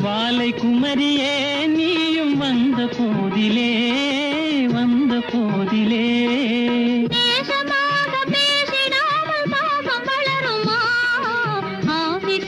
வாலை குமரியே நீயும் வந்த போதிலே வந்த போதிலே நேசமாக பேசிடாமல் பாவம் வளருமா ஆவி